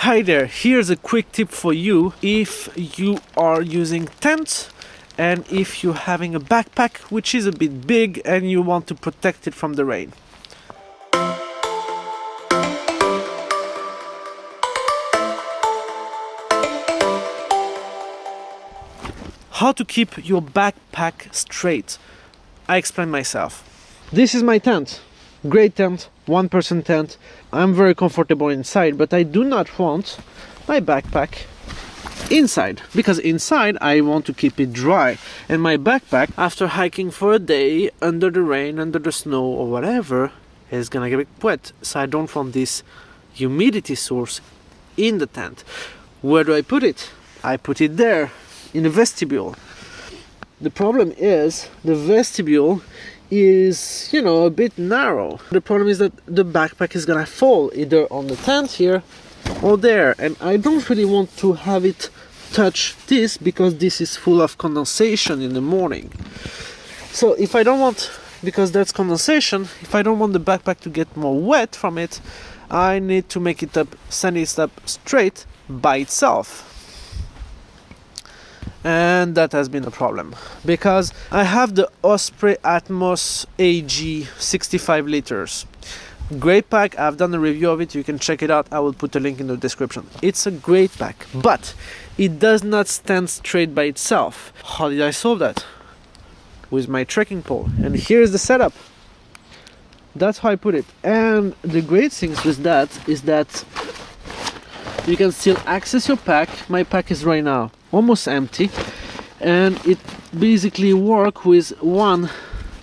Hi there, here's a quick tip for you if you are using tents and if you're having a backpack which is a bit big and you want to protect it from the rain. How to keep your backpack straight. I explain myself. This is my tent. Great tent, one-person tent. I'm very comfortable inside, but I do not want my backpack inside, because inside I want to keep it dry. And my backpack, after hiking for a day, under the rain, under the snow or whatever, is gonna get wet. So I don't want this humidity source in the tent. Where do I put it? I put it there, in the vestibule. The problem is, the vestibule is, a bit narrow. The problem is that the backpack is gonna fall either on the tent here or there, and I don't really want to have it touch this because this is full of condensation in the morning. So if I don't want, because that's condensation, if I don't want the backpack to get more wet from it, I need to make it up, send it up straight by itself. And that has been a problem because I have the Osprey Atmos AG 65 liters. Great pack, I've done a review of it, you can check it out, I will put a link in the description. It's a great pack, but it does not stand straight by itself. How did I solve that? With my trekking pole. And here's the setup. That's how I put it. And the great thing with that is that you can still access your pack. My pack is right now almost empty, and it basically works with one.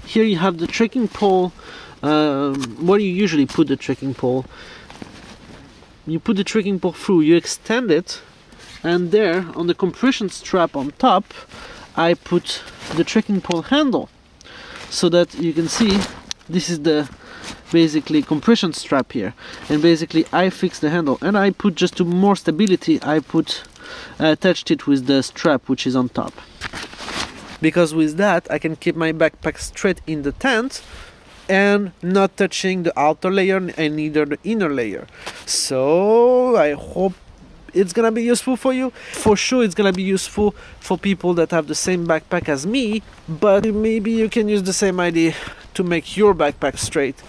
Here you have the trekking pole. Where you usually put the trekking pole, you put the trekking pole through, you extend it, and there on the compression strap on top I put the trekking pole handle, so that you can see this is the basically compression strap here, and basically I fix the handle, and I put, just to more stability, I attached it with the strap which is on top, because with that I can keep my backpack straight in the tent and not touching the outer layer and neither the inner layer. So I hope it's gonna be useful for you. For sure it's gonna be useful for people that have the same backpack as me, but maybe you can use the same idea to make your backpack straight.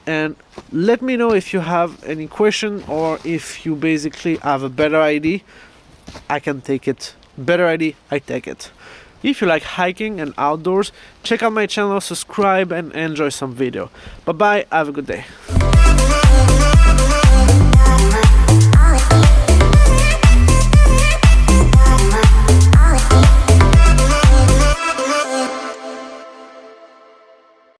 And let me know if you have any question, or if you basically have a better idea. I can take it. Better idea, I take it. If you like hiking and outdoors, check out my channel, subscribe and enjoy some video. Bye bye, have a good day.